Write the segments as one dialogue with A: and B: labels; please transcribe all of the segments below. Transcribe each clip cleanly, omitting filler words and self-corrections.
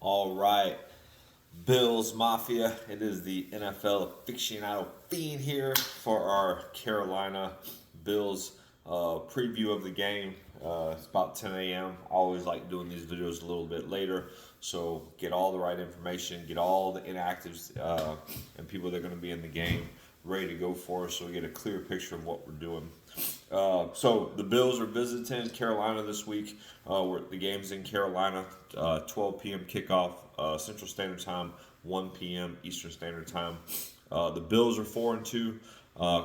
A: All right, Bills Mafia. It is the NFL aficionado Fiend here for our Carolina Bills preview of the game. It's about 10 a.m. I always like doing these videos a little bit later, so get all the right information, get all the inactives and people that are going to be in the game ready to go for us, so we get a clear picture of what we're doing. So the Bills are visiting Carolina this week. The game's in Carolina, 12 p.m. kickoff Central Standard Time, 1 p.m. Eastern Standard Time. The Bills are 4-2,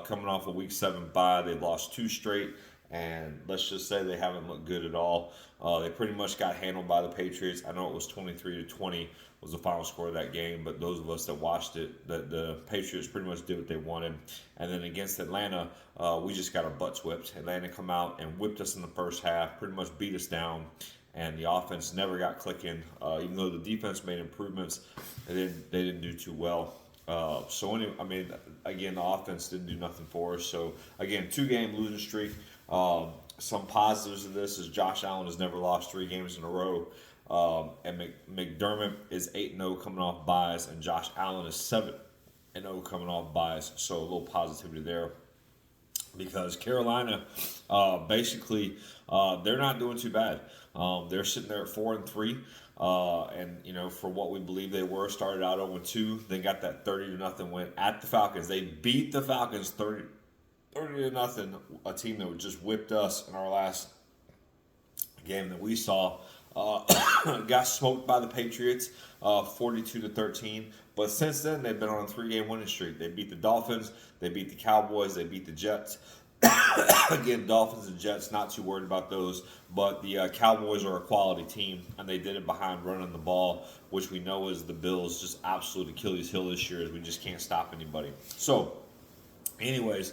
A: coming off a Week 7 bye. They lost two straight, and let's just say they haven't looked good at all. They pretty much got handled by the Patriots. I know it was 23-20 was the final score of that game, but those of us that watched it, the Patriots pretty much did what they wanted. And then against Atlanta, we just got our butts whipped. Atlanta come out and whipped us in the first half, pretty much beat us down, and the offense never got clicking. Even though the defense made improvements, they didn't do too well. Again, the offense didn't do nothing for us. So again, 2-game losing streak. Some positives of this is Josh Allen has never lost 3 games in a row. And McDermott is 8-0 coming off buys, and Josh Allen is 7-0 coming off buys. So a little positivity there, because Carolina, they're not doing too bad. They're sitting there at 4-3, and for what we believe they were, started out 0-2, then got that 30-0 win at the Falcons. They beat the Falcons 30-0, a team that just whipped us in our last game that we saw. Got smoked by the Patriots, 42-13. But since then, they've been on a 3-game winning streak. They beat the Dolphins, they beat the Cowboys, they beat the Jets. Again, Dolphins and Jets, not too worried about those. But the Cowboys are a quality team, and they did it behind running the ball, which we know is the Bills' just absolute Achilles heel this year, is we just can't stop anybody. So, anyways,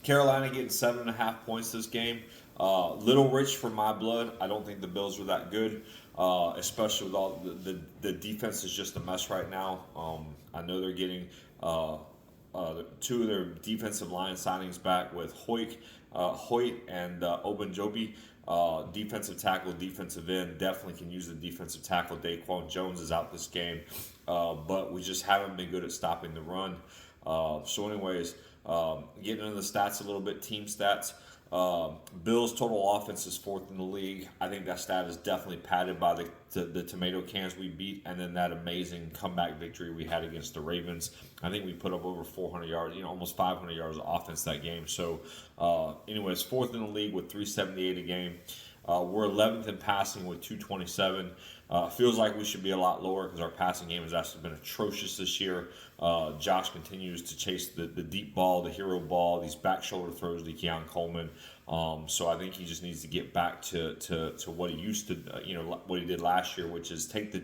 A: Carolina getting 7.5 points this game. Little rich for my blood. I don't think the Bills were that good, especially with all the defense is just a mess right now. I know they're getting 2 of their defensive line signings back with Hoyt and Ogunjobi. Defensive tackle, defensive end, definitely can use the defensive tackle. Daquan Jones is out this game, but we just haven't been good at stopping the run. Getting into the stats a little bit, team stats. Bills' total offense is 4th in the league. I think that stat is definitely padded by the tomato cans we beat, and then that amazing comeback victory we had against the Ravens. I think we put up over 400 yards, almost 500 yards of offense that game. So, 4th in the league with 378 a game. We're 11th in passing with 227. Feels like we should be a lot lower because our passing game has actually been atrocious this year. Josh continues to chase the deep ball, the hero ball, these back shoulder throws to Keon Coleman. So I think he just needs to get back to what he used to, what he did last year, which is take the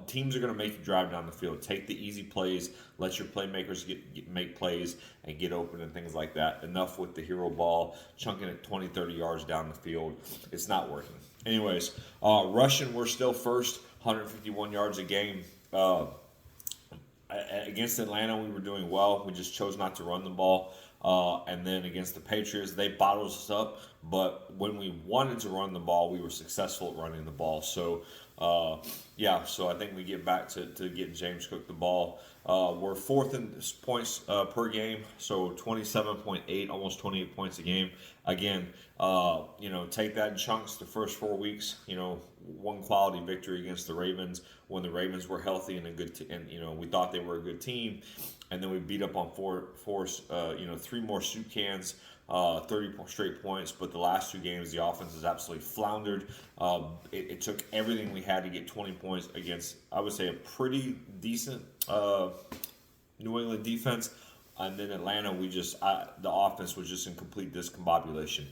A: teams are going to make you drive down the field. Take the easy plays, let your playmakers make plays and get open and things like that. Enough with the hero ball, chunking it 20, 30 yards down the field. It's not working. Anyways, rushing, we're still first, 151 yards a game. Against Atlanta, we were doing well. We just chose not to run the ball. And then against the Patriots, they bottled us up. But when we wanted to run the ball, we were successful at running the ball. So, so I think we get back to getting James Cook the ball. We're 4th in points per game, so 27.8, almost 28 points a game. Again, take that in chunks. The first 4 weeks, one quality victory against the Ravens when the Ravens were healthy and a good, we thought they were a good team, and then we beat up on 3 more soup cans. 30 straight points, but the last 2 games, the offense has absolutely floundered. It took everything we had to get 20 points against, I would say, a pretty decent New England defense. And then Atlanta, the offense was just in complete discombobulation.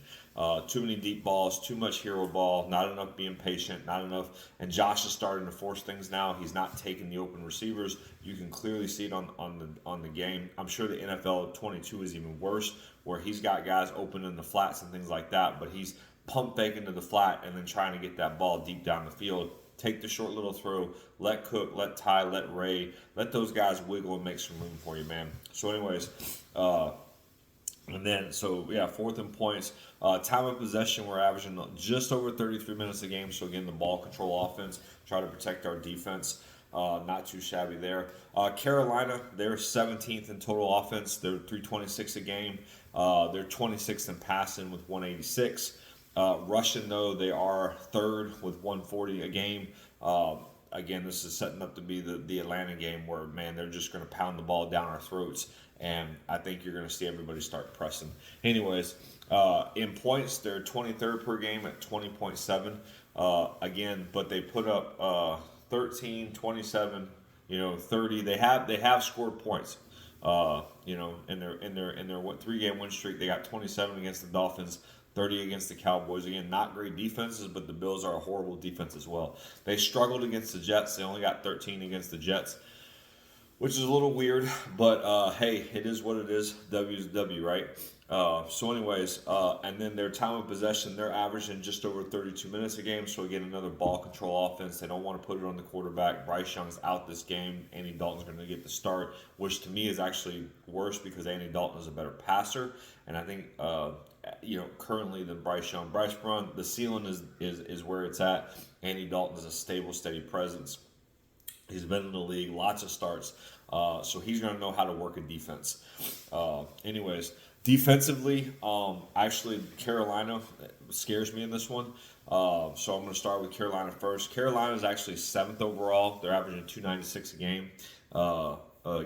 A: Too many deep balls, too much hero ball, not enough being patient, not enough. And Josh is starting to force things now. He's not taking the open receivers. You can clearly see it on the game. I'm sure the NFL 22 is even worse, where he's got guys open in the flats and things like that, but he's pump faking to the flat and then trying to get that ball deep down the field. Take the short little throw, let Cook, let Ty, let Ray, let those guys wiggle and make some room for you, man. So anyways, And then, so yeah, fourth in points. Time of possession, we're averaging just over 33 minutes a game. So again, the ball control offense, try to protect our defense. Not too shabby there. Carolina, they're 17th in total offense. They're 326 a game. They're 26th in passing with 186. Russian, though, they are third with 140 a game. Again, this is setting up to be the Atlanta game where, man, they're just going to pound the ball down our throats. And I think you're going to see everybody start pressing. Anyways, in points, they're 23rd per game at 20.7. Again, but they put up 13, 27, 30. They have scored points. In their 3-game win streak, they got 27 against the Dolphins, 30 against the Cowboys. Again, not great defenses, but the Bills are a horrible defense as well. They struggled against the Jets. They only got 13 against the Jets, which is a little weird, but hey, it is what it is. W is W, right? And then their time of possession, they're averaging just over 32 minutes a game. So again, another ball control offense. They don't want to put it on the quarterback. Bryce Young's out this game. Andy Dalton's going to get the start, which to me is actually worse because Andy Dalton is a better passer. And I think, currently than Bryce Young. Bryce Brown, the ceiling is where it's at. Andy Dalton is a stable, steady presence. He's been in the league, lots of starts, so he's going to know how to work a defense. Defensively, actually, Carolina scares me in this one. So I'm going to start with Carolina first. Carolina is actually 7th overall. They're averaging 296 a game,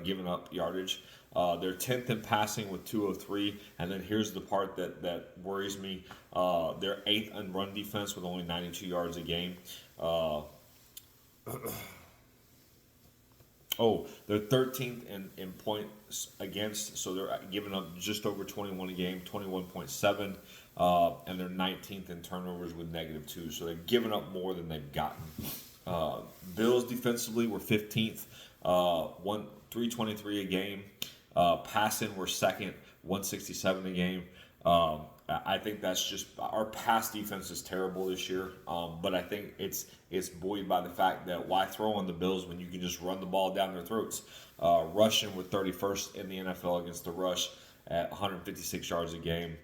A: giving up yardage. They're 10th in passing with 203. And then here's the part that worries me. They're 8th in run defense with only 92 yards a game. They're 13th in points against, so they're giving up just over 21 a game, 21.7, and they're 19th in turnovers with -2. So they've given up more than they've gotten. Bills defensively were 15th, 323 a game. Passing were second, 167 a game. I think that's just our pass defense is terrible this year, but I think it's buoyed by the fact that why throw on the Bills when you can just run the ball down their throats. Rushing were 31st in the NFL against the rush at 156 yards a game,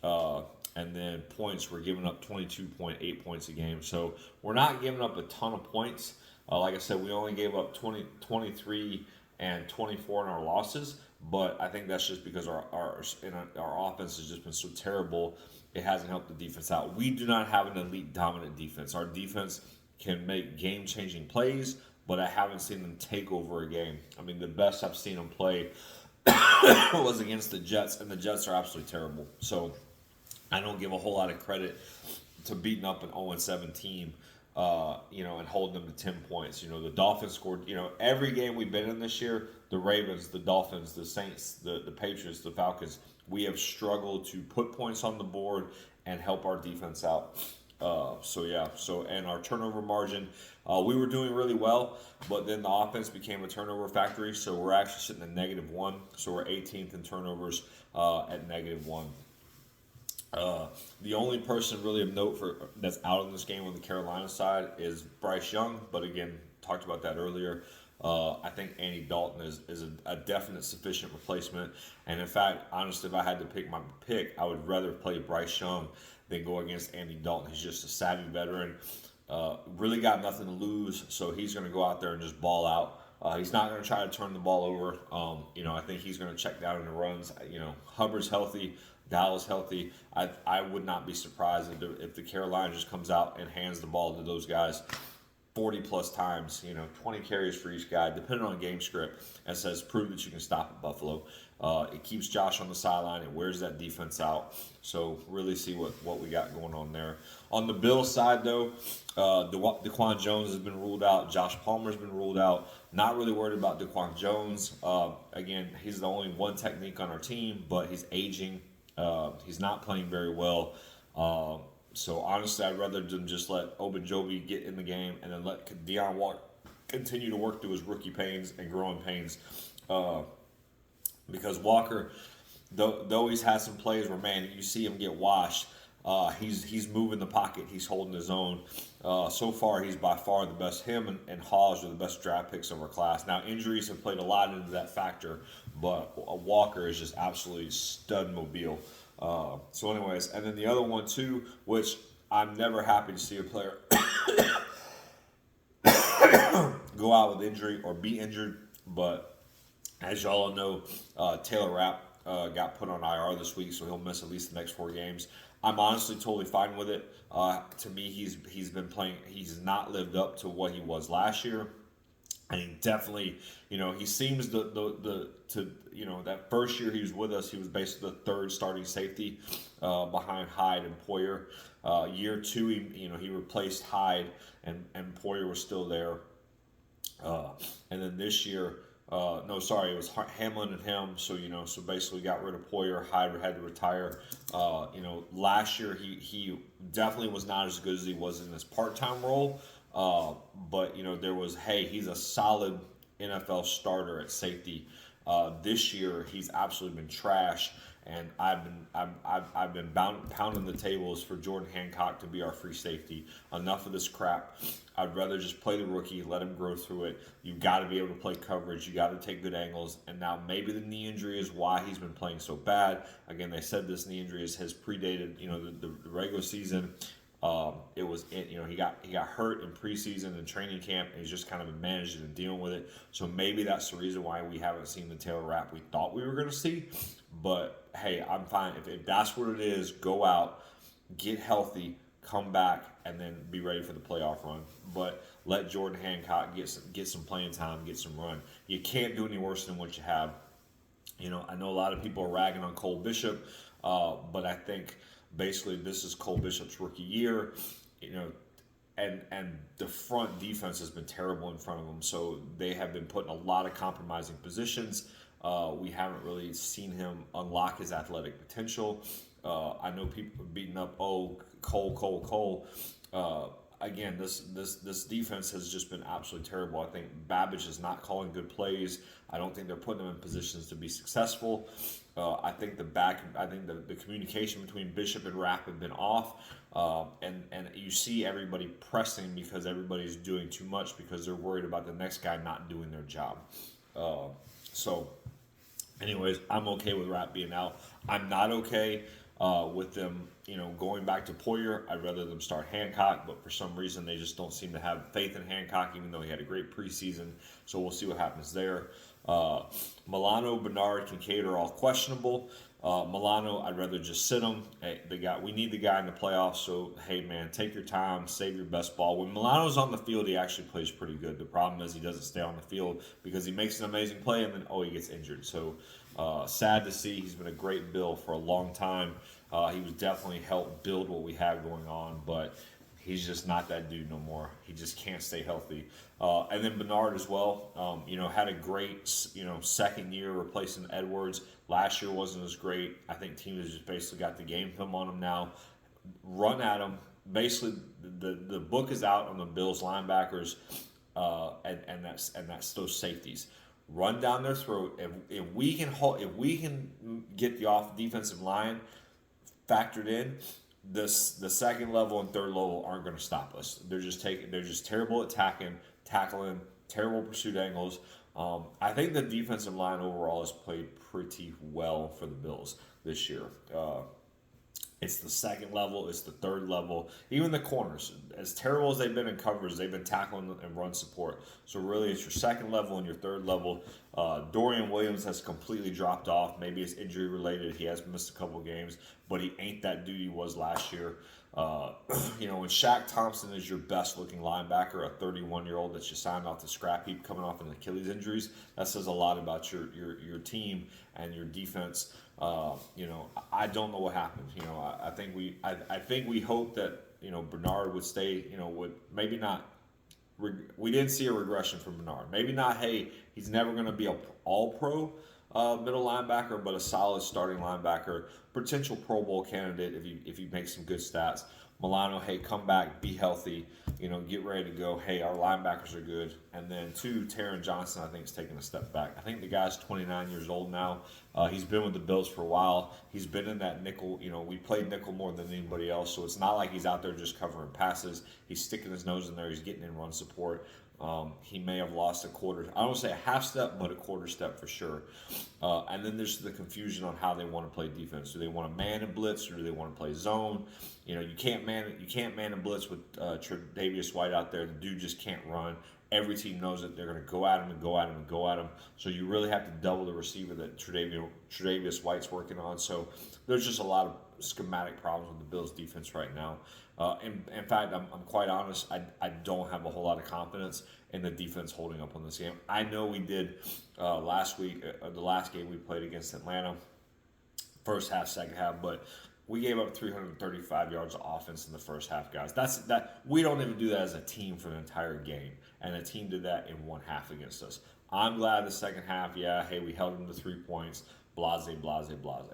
A: and then points we're giving up 22.8 points a game. So we're not giving up a ton of points. Like I said, we only gave up 23 and 24 in our losses. But I think that's just because our offense has just been so terrible, it hasn't helped the defense out. We do not have an elite dominant defense. Our defense can make game-changing plays, but I haven't seen them take over a game. I mean, the best I've seen them play was against the Jets, and the Jets are absolutely terrible. So I don't give a whole lot of credit to beating up an 0-7 team. And holding them to 10 points. The Dolphins scored, every game we've been in this year, the Ravens, the Dolphins, the Saints, the Patriots, the Falcons, we have struggled to put points on the board and help our defense out. And our turnover margin, we were doing really well, but then the offense became a turnover factory, so we're actually sitting at -1, so we're 18th in turnovers at -1. The only person really of note that's out in this game on the Carolina side is Bryce Young, but again, talked about that earlier. I think Andy Dalton is a definite sufficient replacement, and in fact, honestly, if I had to pick my pick, I would rather play Bryce Young than go against Andy Dalton. He's just a savvy veteran, really got nothing to lose, so he's going to go out there and just ball out. He's not going to try to turn the ball over. I think he's going to check down in the runs. Hubbard's healthy. Dallas healthy. I would not be surprised if the Carolina just comes out and hands the ball to those guys 40 plus times, 20 carries for each guy, depending on game script, and says, prove that you can stop at Buffalo. It keeps Josh on the sideline. It wears that defense out. So really see what we got going on there. On the Bills side, though, Daquan Jones has been ruled out. Josh Palmer has been ruled out. Not really worried about Daquan Jones. Again, he's the only one technique on our team, but he's aging. He's not playing very well. So honestly, I'd rather them just let Obajobi get in the game and then let Deion Walker continue to work through his rookie pains and growing pains. Because Walker, though he's had some plays where, man, you see him get washed, he's moving the pocket. He's holding his own. So far, he's by far the best. Him and Hawes are the best draft picks of our class. Now, injuries have played a lot into that factor, but Walker is just absolutely stud mobile. So, anyways, and then the other one too, which I'm never happy to see a player go out with injury or be injured, but as y'all know, Taylor Rapp got put on IR this week, so he'll miss at least the next 4 games. I'm honestly totally fine with it. To me, he's been playing. He's not lived up to what he was last year, and he definitely, he seems that first year he was with us, he was basically the third starting safety behind Hyde and Poyer. Year 2, he replaced Hyde, and Poyer was still there. And then this year, no, sorry, it was Hamlin and him. So so basically got rid of Poyer. Hyde had to retire. Last year he definitely was not as good as he was in his part-time role. But there was, hey, he's a solid NFL starter at safety. This year he's absolutely been trash. And I've been pounding the tables for Jordan Hancock to be our free safety. Enough of this crap. I'd rather just play the rookie, let him grow through it. You've got to be able to play coverage. You got to take good angles. And now maybe the knee injury is why he's been playing so bad. Again, they said this knee injury has predated the regular season. He got hurt in preseason and training camp, and he's just kind of been managing and dealing with it. So maybe that's the reason why we haven't seen the Taylor Rapp we thought we were going to see. But hey, I'm fine if that's what it is. Go out, get healthy, come back, and then be ready for the playoff run. But let Jordan Hancock get some playing time, get some run. You can't do any worse than what you have. I know a lot of people are ragging on Cole Bishop, but I think basically this is Cole Bishop's rookie year. And the front defense has been terrible in front of them, so they have been put in a lot of compromising positions. We haven't really seen him unlock his athletic potential. I know people are beating up, Cole. Again, this defense has just been absolutely terrible. I think Babbage is not calling good plays. I don't think they're putting them in positions to be successful. I think the communication between Bishop and Rapp have been off, and you see everybody pressing because everybody's doing too much because they're worried about the next guy not doing their job. Anyways, I'm okay with Rapp being out. I'm not okay with them, going back to Poyer. I'd rather them start Hancock, but for some reason they just don't seem to have faith in Hancock, even though he had a great preseason. So we'll see what happens there. Milano, Bernard, Kincaid are all questionable. Milano, I'd rather just sit him. Hey, we need the guy in the playoffs, so hey man, take your time, save your best ball. When Milano's on the field, he actually plays pretty good. The problem is he doesn't stay on the field because he makes an amazing play and then he gets injured. So sad to see. He's been a great Bill for a long time. He was definitely helped build what we have going on, but he's just not that dude no more. He just can't stay healthy. And then Bernard as well, had a great, second year replacing Edwards. Last year wasn't as great. I think teams have just basically got the game film on him now. Run at him. Basically, the book is out on the Bills linebackers, and that's those safeties. Run down their throat. If we can get the defensive line factored in, the second level and third level aren't going to stop us. They're just terrible at tackling, terrible pursuit angles. I think the defensive line overall has played pretty well for the Bills this year. It's the second level, it's the third level. Even the corners, as terrible as they've been in coverage, they've been tackling and run support. So really, it's your second level and your third level. Dorian Williams has completely dropped off. Maybe it's injury related. He has missed a couple games, but he ain't that dude he was last year. When Shaq Thompson is your best looking linebacker, a 31-year-old that you signed off the scrap heap coming off an Achilles injuries, that says a lot about your team and your defense. I don't know what happened. I think we hope that Bernard would stay. Would maybe not. We didn't see a regression from Bernard. Maybe not. Hey, he's never going to be an all-pro middle linebacker, but a solid starting linebacker, potential Pro Bowl candidate if he makes some good stats. Milano, hey, come back, be healthy, get ready to go. Hey, our linebackers are good. And then 2, Taron Johnson, I think, is taking a step back. I think the guy's 29 years old now. He's been with the Bills for a while. He's been in that nickel. We played nickel more than anybody else, so it's not like he's out there just covering passes. He's sticking his nose in there. He's getting in run support. He may have lost a quarter. I don't say a half step, but a quarter step for sure. And then there's the confusion on how they want to play defense. Do they want to man and blitz, or do they want to play zone? You can't man and blitz with Tre'Davious White out there. The dude just can't run. Every team knows that they're going to go at him and go at him and go at him. So you really have to double the receiver that Tre'Davious White's working on. So there's just a lot of schematic problems with the Bills' defense right now. In fact, I'm quite honest. I don't have a whole lot of confidence in the defense holding up on this game. I know we did last week, the last game we played against Atlanta, first half, second half, but we gave up 335 yards of offense in the first half, guys. That we don't even do that as a team for the entire game, and a team did that in one half against us. I'm glad the second half, we held them to 3 points, blase, blase, blase.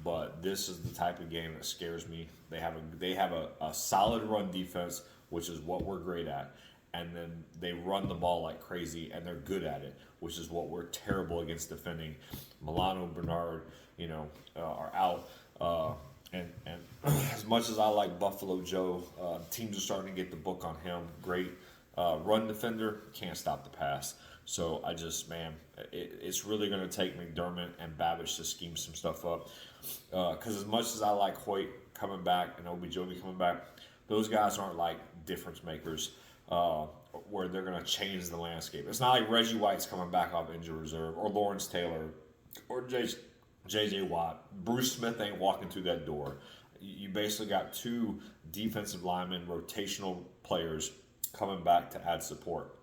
A: But this is the type of game that scares me. They have a solid run defense, which is what we're great at, and then they run the ball like crazy, and they're good at it, which is what we're terrible against defending. Milano, Bernard, are out. And as much as I like Buffalo Joe, teams are starting to get the book on him. Great run defender, can't stop the pass. So it's really going to take McDermott and Babbage to scheme some stuff up. Because as much as I like Hoyt coming back and Obijobi coming back, those guys aren't like difference makers where they're going to change the landscape. It's not like Reggie White's coming back off injured reserve, or Lawrence Taylor, or J.J. Watt. Bruce Smith ain't walking through that door. You basically got two defensive linemen, rotational players coming back to add support.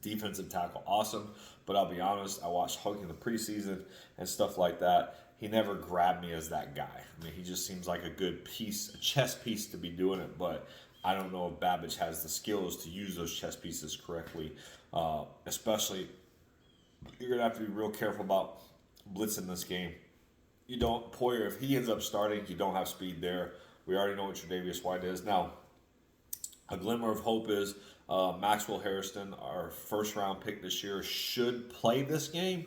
A: Defensive tackle, awesome, but I'll be honest, I watched Hook in the preseason and stuff like that. He never grabbed me as that guy. He just seems like a good piece, a chess piece to be doing it, but I don't know if Babbage has the skills to use those chess pieces correctly. Especially, you're going to have to be real careful about blitzing this game. Poyer, if he ends up starting, you don't have speed there. We already know what Tre'Davious White is. Now, a glimmer of hope is Maxwell Harrison, our first-round pick this year, should play this game,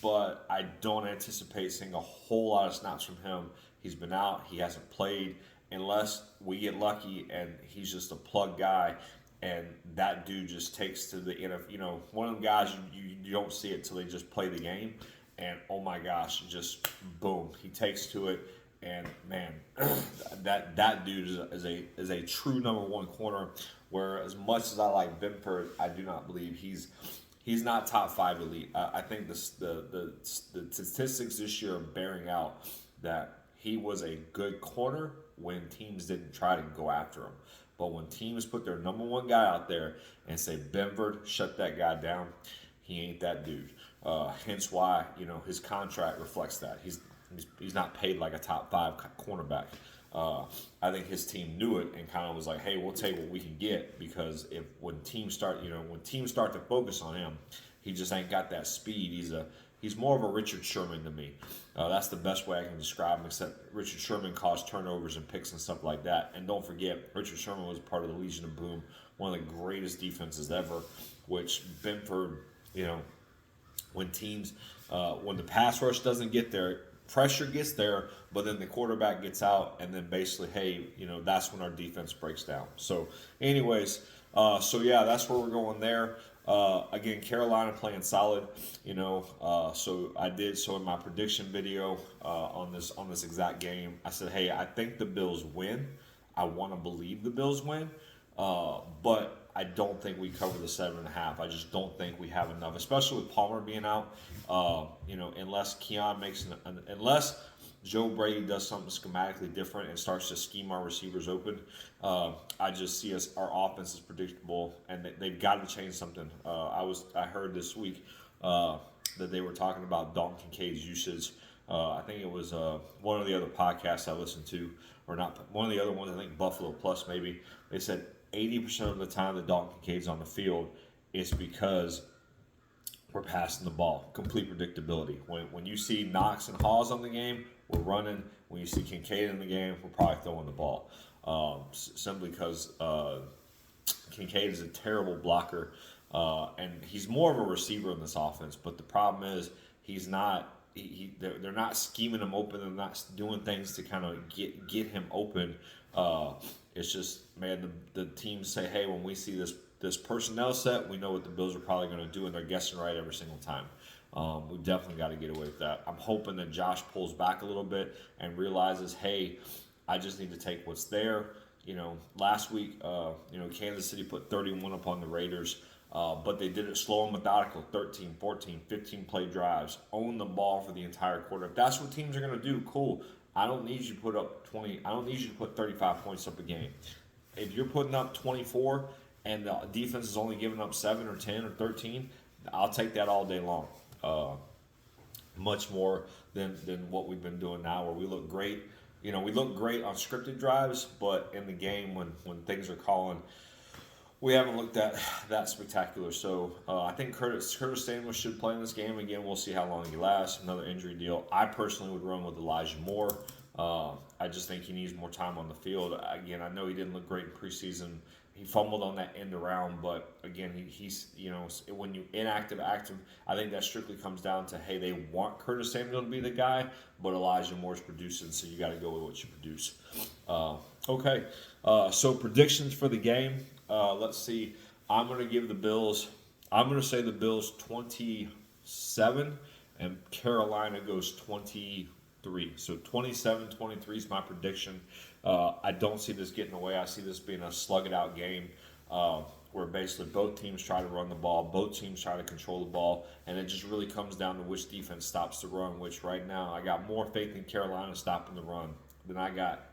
A: but I don't anticipate seeing a whole lot of snaps from him. He's been out. He hasn't played unless we get lucky and he's just a plug guy, and that dude just takes to the NFL. One of them guys, you don't see it till they just play the game, and oh my gosh, just boom, he takes to it. And man, that dude is a true number one corner. Where as much as I like Benford, I do not believe he's not top 5 elite. I think the statistics this year are bearing out that he was a good corner when teams didn't try to go after him. But when teams put their number one guy out there and say, Benford, shut that guy down, he ain't that dude. Hence why his contract reflects that. He's not paid like a top 5 cornerback. I think his team knew it and kind of was like, "Hey, we'll take what we can get," because when teams start to focus on him, he just ain't got that speed. He's more of a Richard Sherman to me. That's the best way I can describe him. Except Richard Sherman caused turnovers and picks and stuff like that. And don't forget, Richard Sherman was part of the Legion of Boom, one of the greatest defenses ever. Which Benford, when the pass rush doesn't get there. Pressure gets there, but then the quarterback gets out, and then basically, that's when our defense breaks down. So, anyways, that's where we're going there. Again, Carolina playing solid, so I did. So in my prediction video on this exact game, I said, hey, I think the Bills win. I want to believe the Bills win, but I don't think we cover the 7.5. I just don't think we have enough, especially with Palmer being out. Unless Keon unless Joe Brady does something schematically different and starts to scheme our receivers open, I just see our offense is predictable, and they've got to change something. I heard this week that they were talking about Dalton Kincaid's usage. I think it was one of the other podcasts I listened to, or not one of the other ones. I think Buffalo Plus maybe. They said 80% of the time that Dalton Kincaid's on the field is because we're passing the ball. Complete predictability. When you see Knox and Hawes on the game, we're running. When you see Kincaid in the game, we're probably throwing the ball. Simply because Kincaid is a terrible blocker, and he's more of a receiver in this offense. But the problem is he's not they're not scheming him open. They're not doing things to kind of get him open. It's just, man, the teams say, hey, when we see this personnel set, we know what the Bills are probably going to do, and they're guessing right every single time. We definitely got to get away with that. I'm hoping that Josh pulls back a little bit and realizes, hey, I just need to take what's there. Last week, Kansas City put 31 up on the Raiders, but they did it slow and methodical, 13, 14, 15 play drives, own the ball for the entire quarter. If that's what teams are going to do, cool. I don't need you to put up 20. I don't need you to put 35 points up a game. If you're putting up 24 and the defense is only giving up 7 or 10 or 13, I'll take that all day long. Much more than what we've been doing now, where we look great. We look great on scripted drives, but in the game when things are calling, we haven't looked that spectacular. So I think Curtis Samuel should play in this game. Again, we'll see how long he lasts. Another injury deal. I personally would run with Elijah Moore. I just think he needs more time on the field. Again, I know he didn't look great in preseason. He fumbled on that end around, but again, he's when you active, I think that strictly comes down to, hey, they want Curtis Samuel to be the guy, but Elijah Moore's producing, so you got to go with what you produce. Okay, so predictions for the game. Let's see. I'm going to give the Bills. I'm going to say the Bills 27, and Carolina goes 23. So 27-23 is my prediction. I don't see this getting away. I see this being a slug-it-out game where basically both teams try to run the ball, both teams try to control the ball, and it just really comes down to which defense stops the run, which right now I got more faith in Carolina stopping the run than I got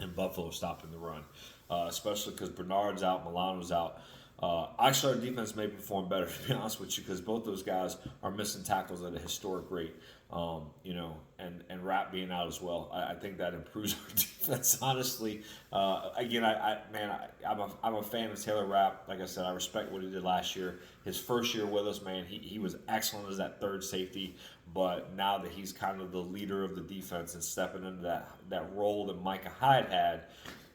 A: in Buffalo stopping the run, especially because Bernard's out, Milano's out. Actually, our defense may perform better, to be honest with you, because both those guys are missing tackles at a historic rate. And Rapp being out as well. I think that improves our defense, honestly. Again, I'm a fan of Taylor Rapp. Like I said, I respect what he did last year. His first year with us, man, he was excellent as that third safety. But now that he's kind of the leader of the defense and stepping into that role that Micah Hyde had,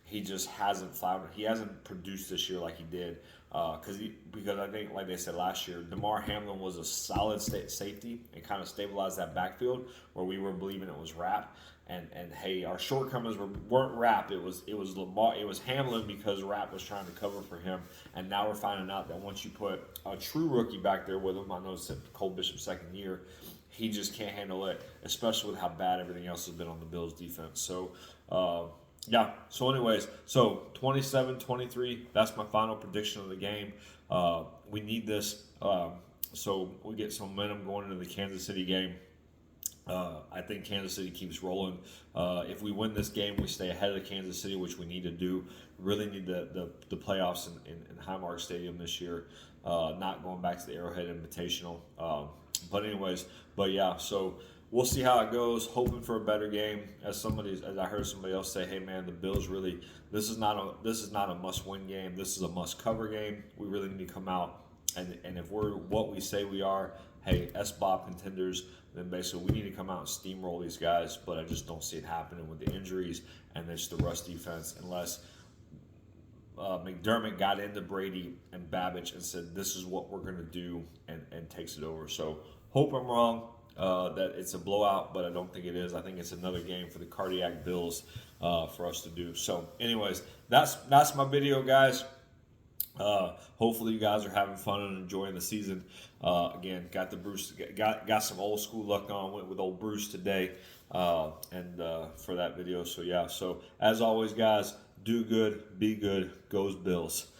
A: he just hasn't floundered. He hasn't produced this year like he did. Because I think, like they said last year, DeMar Hamlin was a solid safety and kind of stabilized that backfield where we were believing it was Rapp. And hey, our shortcomings weren't Rapp. It was Lamar. It was Hamlin because Rapp was trying to cover for him. And now we're finding out that once you put a true rookie back there with him, I know it's Cole Bishop's second year, he just can't handle it, especially with how bad everything else has been on the Bills' defense. So. Yeah, so anyways, 27-23, that's my final prediction of the game. We need this so we get some momentum going into the Kansas City game. I think Kansas City keeps rolling. If we win this game, we stay ahead of Kansas City, which we need to do. Really need the playoffs in Highmark Stadium this year, not going back to the Arrowhead Invitational. But yeah, so we'll see how it goes. Hoping for a better game. As I heard somebody else say, "Hey man, the Bills really. This is not a must-win game. This is a must-cover game. We really need to come out and if we're what we say we are, hey, SBOB contenders. Then basically we need to come out and steamroll these guys. But I just don't see it happening with the injuries and it's the rush defense unless." McDermott got into Brady and Babbage and said, "This is what we're going to do," and takes it over. So hope I'm wrong. That it's a blowout, but I don't think it is. I think it's another game for the Cardiac Bills for us to do. So, anyways, that's my video, guys. Hopefully, you guys are having fun and enjoying the season. Again, got some old school luck on. Went with old Bruce today, and for that video. So yeah. So as always, guys, do good, be good, goes Bills.